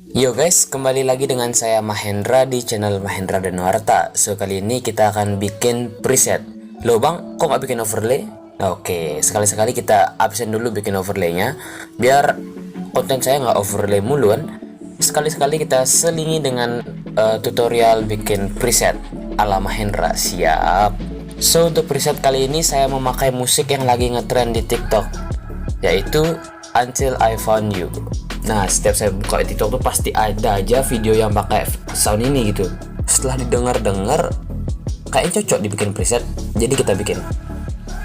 Yo guys, kembali lagi dengan saya Mahendra di channel Mahendra Danuarta. So kali ini kita akan bikin preset. Loh bang, kok nggak bikin overlay? Oke, sekali-sekali kita absen dulu bikin overlaynya, biar konten saya nggak overlay muluan. Sekali-sekali kita selingi dengan tutorial bikin preset ala Mahendra. Siap. So untuk preset kali ini saya memakai musik yang lagi ngetrend di TikTok, yaitu Until I Found You. Nah, setiap saya buka TikTok tuh pasti ada aja video yang pakai sound ini gitu. Setelah didengar-dengar, kayaknya cocok dibikin preset, jadi kita bikin.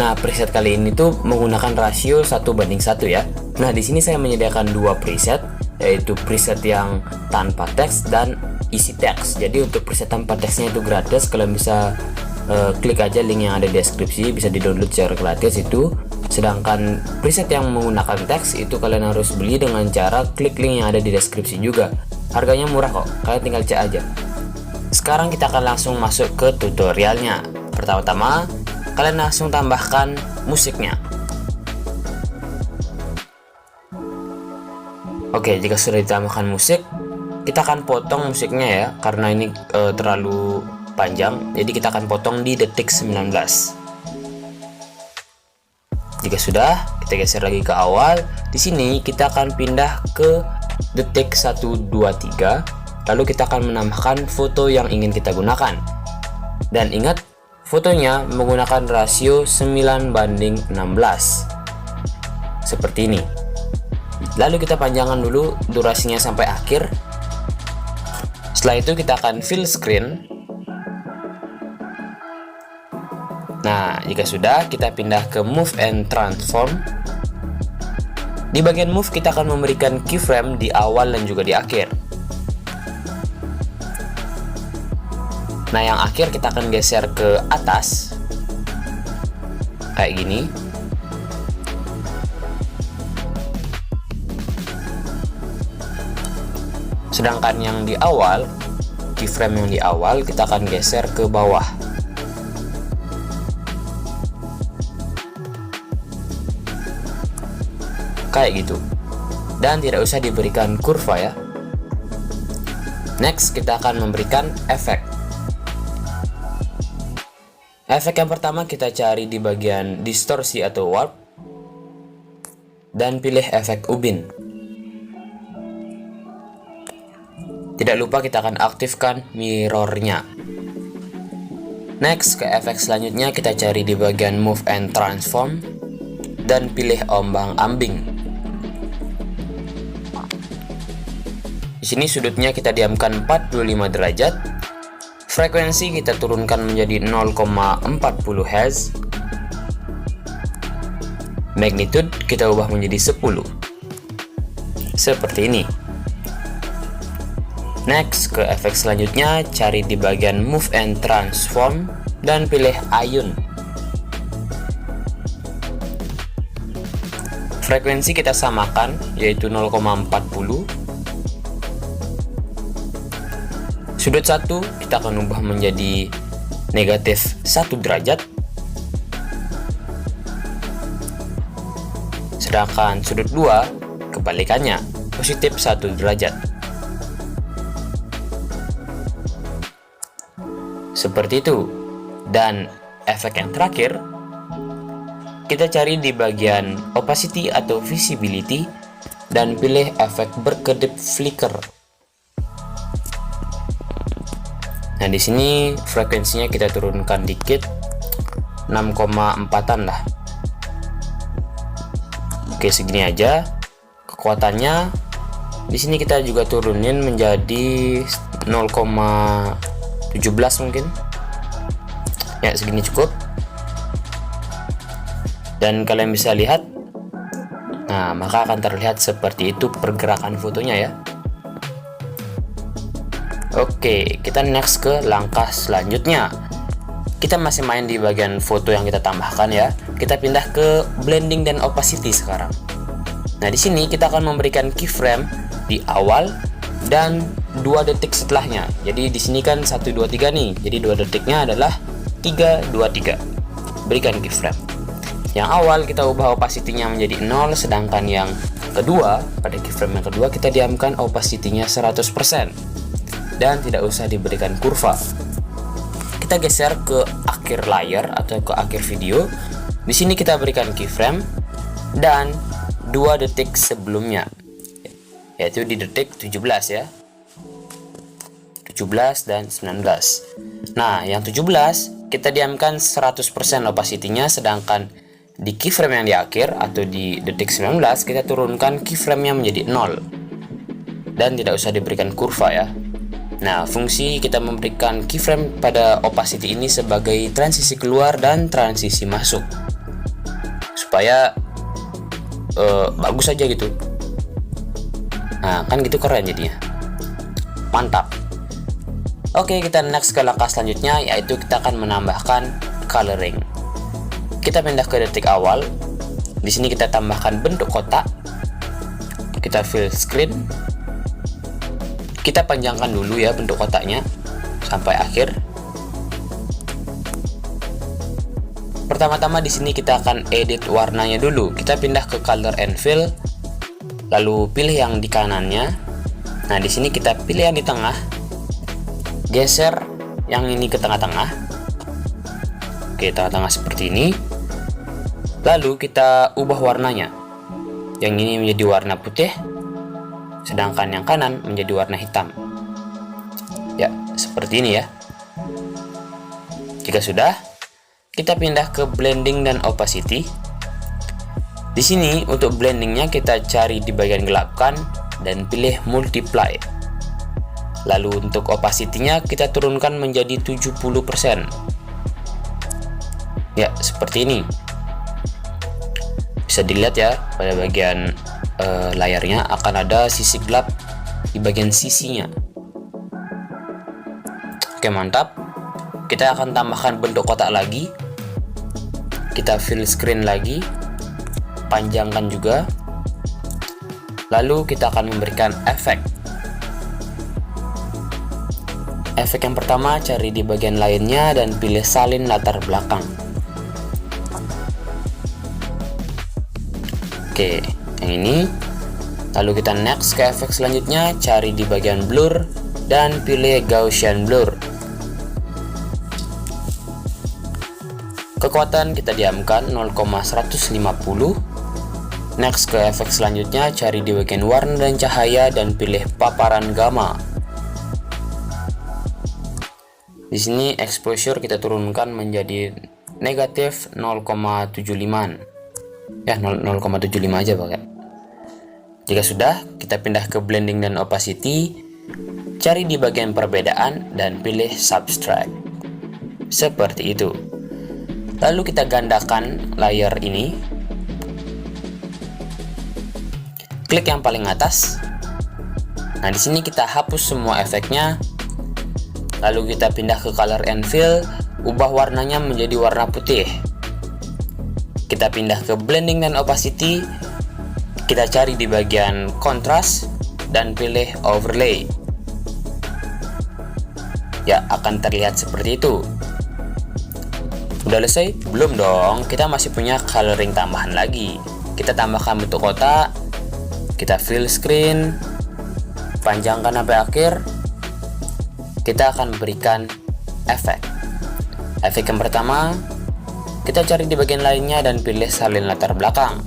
Nah, preset kali ini tuh menggunakan rasio 1:1 ya. Nah, di sini saya menyediakan dua preset, yaitu preset yang tanpa teks dan isi teks. Jadi untuk preset tanpa teksnya itu gratis, kalian bisa klik aja link yang ada di deskripsi, bisa di-download secara gratis itu. Sedangkan preset yang menggunakan teks itu kalian harus beli dengan cara klik link yang ada di deskripsi juga. Harganya murah kok, kalian tinggal cek aja. Sekarang kita akan langsung masuk ke tutorialnya. Pertama-tama, kalian langsung tambahkan musiknya. Oke, jika sudah ditambahkan musik, kita akan potong musiknya ya, karena ini terlalu panjang, jadi kita akan potong di detik 19. Jika sudah, kita geser lagi ke awal. Di sini kita akan pindah ke detik 123. Lalu kita akan menambahkan foto yang ingin kita gunakan. Dan ingat, fotonya menggunakan rasio 9:16. Seperti ini. Lalu kita panjangkan dulu durasinya sampai akhir. Setelah itu kita akan fill screen. Nah, jika sudah, kita pindah ke Move and Transform. Di bagian Move, kita akan memberikan keyframe di awal dan juga di akhir. Nah, yang akhir kita akan geser ke atas. Kayak gini. Sedangkan yang di awal, keyframe yang di awal, kita akan geser ke bawah. Kayak gitu, dan tidak usah diberikan kurva ya. Next, kita akan memberikan efek. Efek yang pertama kita cari di bagian distorsi atau warp, dan pilih efek ubin. Tidak lupa kita akan aktifkan mirrornya. Next, ke efek selanjutnya kita cari di bagian move and transform, dan pilih ombang-ambing. Di sini sudutnya kita diamkan 45 derajat. Frekuensi kita turunkan menjadi 0,40 Hz. Magnitude kita ubah menjadi 10. Seperti ini. Next, ke efek selanjutnya cari di bagian Move and Transform dan pilih Ayun. Frekuensi kita samakan yaitu 0,40. Sudut 1 kita akan ubah menjadi negatif 1 derajat. Sedangkan sudut 2 kebalikannya, positif 1 derajat. Seperti itu. Dan efek yang terakhir, kita cari di bagian opacity atau visibility dan pilih efek berkedip flicker. Nah, di sini frekuensinya kita turunkan dikit, 6,4-an lah. Oke, segini aja. Kekuatannya di sini kita juga turunin menjadi 0,17 mungkin. Ya, segini cukup. Dan kalian bisa lihat, nah maka akan terlihat seperti itu pergerakan fotonya ya. Oke, kita next ke langkah selanjutnya. Kita masih main di bagian foto yang kita tambahkan ya. Kita pindah ke blending dan opacity sekarang. Nah, di sini kita akan memberikan keyframe di awal dan 2 detik setelahnya. Jadi di sini kan 1 2 3 nih. Jadi 2 detiknya adalah 3 2 3. Berikan keyframe. Yang awal kita ubah opacity-nya menjadi 0, sedangkan yang kedua, pada keyframe yang kedua kita diamkan opacity-nya 100% dan tidak usah diberikan kurva. Kita geser ke akhir layar atau ke akhir video. Di sini kita berikan keyframe dan 2 detik sebelumnya, yaitu di detik 17 ya. 17 dan 19. Nah, yang 17 kita diamkan 100% opacity-nya, sedangkan di keyframe yang di akhir atau di detik 19 kita turunkan keyframe-nya menjadi 0 dan tidak usah diberikan kurva ya. Nah, fungsi kita memberikan keyframe pada opacity ini sebagai transisi keluar dan transisi masuk supaya bagus aja gitu. Nah, kan gitu keren jadinya. Mantap. Oke, kita next ke langkah selanjutnya, yaitu kita akan menambahkan coloring. Kita pindah ke detik awal. Di sini kita tambahkan bentuk kotak. Kita fill screen. Kita panjangkan dulu ya bentuk kotaknya sampai akhir. Pertama-tama di sini kita akan edit warnanya dulu. Kita pindah ke color and fill, lalu pilih yang di kanannya. Nah, di sini kita pilih yang di tengah. Geser yang ini ke tengah-tengah. Oke, tengah-tengah seperti ini. Lalu kita ubah warnanya. Yang ini menjadi warna putih, sedangkan yang kanan menjadi warna hitam. Ya, seperti ini ya. Jika sudah, kita pindah ke blending dan opacity. Di sini untuk blendingnya kita cari di bagian gelapkan dan pilih multiply. Lalu untuk opacity-nya kita turunkan menjadi 70%. Ya, seperti ini. Bisa dilihat ya, pada bagian layarnya akan ada sisi gelap di bagian sisinya. Oke, mantap. Kita akan tambahkan bentuk kotak lagi. Kita fill screen lagi. Panjangkan juga. Lalu kita akan memberikan efek. Efek yang pertama, cari di bagian lainnya dan pilih salin latar belakang. Oke, yang ini. Lalu kita next ke efek selanjutnya, cari di bagian blur dan pilih Gaussian blur. Kekuatan kita diamkan 0,150. Next ke efek selanjutnya, cari di bagian warna dan cahaya dan pilih paparan gamma. Di sini exposure kita turunkan menjadi negatif 0,75. Ya, 0,75 aja pakai. Jika sudah, kita pindah ke blending dan opacity. Cari di bagian perbedaan dan pilih subtract. Seperti itu. Lalu kita gandakan layar ini. Klik yang paling atas. Nah, di sini kita hapus semua efeknya. Lalu kita pindah ke color and fill, ubah warnanya menjadi warna putih. Kita pindah ke blending dan opacity. Kita cari di bagian contrast dan pilih overlay. Ya, akan terlihat seperti itu. Udah selesai? Belum dong, kita masih punya coloring tambahan lagi. Kita tambahkan bentuk kotak. Kita fill screen, panjangkan sampai akhir. Kita akan berikan efek. Efek yang pertama, kita cari di bagian lainnya dan pilih salin latar belakang.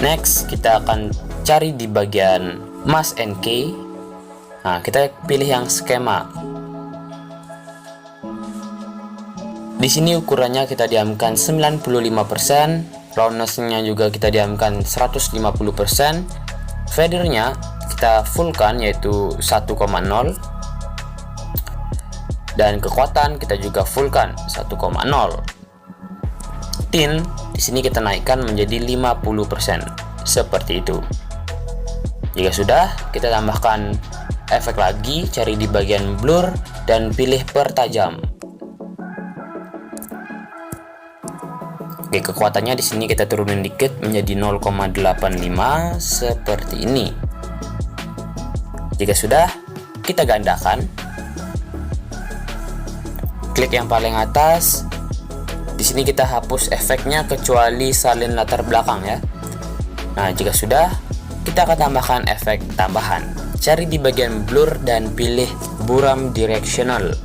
Next, kita akan cari di bagian mask and key. Nah, kita pilih yang skema. Di sini ukurannya kita diamkan 95%, roundness-nya juga kita diamkan 150%, fader-nya kita fullkan yaitu 1,0, dan kekuatan kita juga fullkan 1,0. Tint di sini kita naikkan menjadi 50%, seperti itu. Jika sudah, kita tambahkan efek lagi, cari di bagian blur dan pilih pertajam. Oke, kekuatannya di sini kita turunin dikit menjadi 0,85 seperti ini. Jika sudah, kita gandakan. Klik yang paling atas. Di sini kita hapus efeknya kecuali salin latar belakang ya. Nah, jika sudah, kita akan tambahkan efek tambahan. Cari di bagian blur dan pilih buram directional.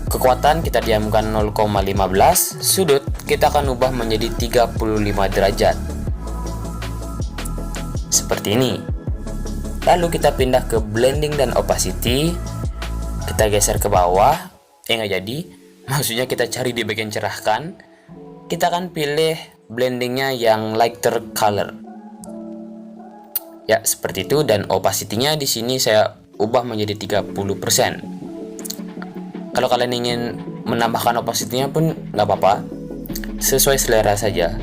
Kekuatan kita diamkan 0,15, sudut kita akan ubah menjadi 35 derajat. Seperti ini. Lalu kita pindah ke blending dan opacity. Kita geser ke bawah. Nggak jadi. Maksudnya kita cari di bagian cerahkan. Kita akan pilih blendingnya yang lighter color. Ya, seperti itu. Dan opacity-nya di sini saya ubah menjadi 30%. Kalau kalian ingin menambahkan opacity-nya pun nggak apa-apa. Sesuai selera saja.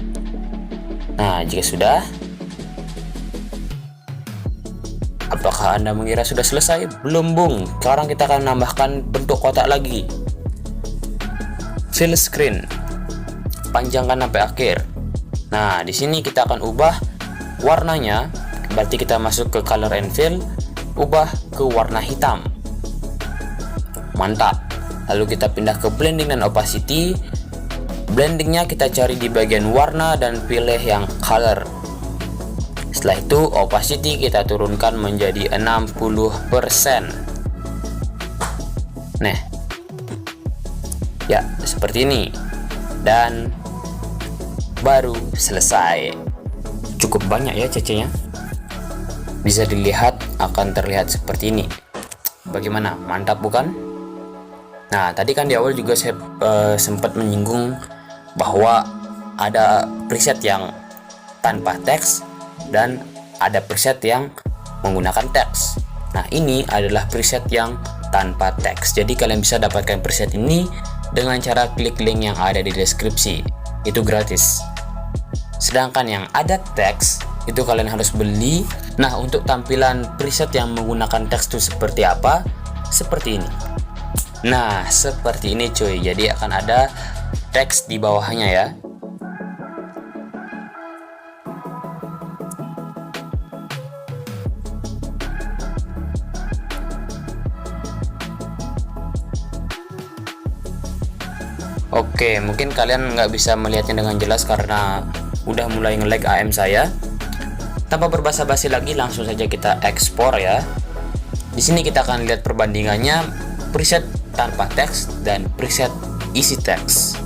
Nah, jika sudah, apakah Anda mengira sudah selesai? Belum, Bung. Sekarang kita akan menambahkan bentuk kotak lagi. Fill screen. Panjangkan sampai akhir. Nah, di sini kita akan ubah warnanya. Berarti kita masuk ke color and fill, ubah ke warna hitam. Mantap. Lalu kita pindah ke blending dan opacity. Blendingnya kita cari di bagian warna dan pilih yang color. Setelah itu opacity kita turunkan menjadi 60%. Nah, ya seperti ini. Dan baru selesai. Cukup banyak ya CC-nya. Bisa dilihat akan terlihat seperti ini. Bagaimana? Mantap bukan? Nah, tadi kan di awal juga saya sempat menyinggung bahwa ada preset yang tanpa teks dan ada preset yang menggunakan teks. Nah, ini adalah preset yang tanpa teks. Jadi kalian bisa dapatkan preset ini dengan cara klik link yang ada di deskripsi. Itu gratis. Sedangkan yang ada teks itu kalian harus beli. Nah, untuk tampilan preset yang menggunakan teks itu seperti apa? Seperti ini. Nah, seperti ini cuy. Jadi akan ada teks di bawahnya ya. Oke, mungkin kalian nggak bisa melihatnya dengan jelas karena udah mulai nge-lag AM saya. Tanpa berbasa-basi lagi, langsung saja kita ekspor ya. Di sini kita akan lihat perbandingannya preset tanpa teks dan preset isi teks.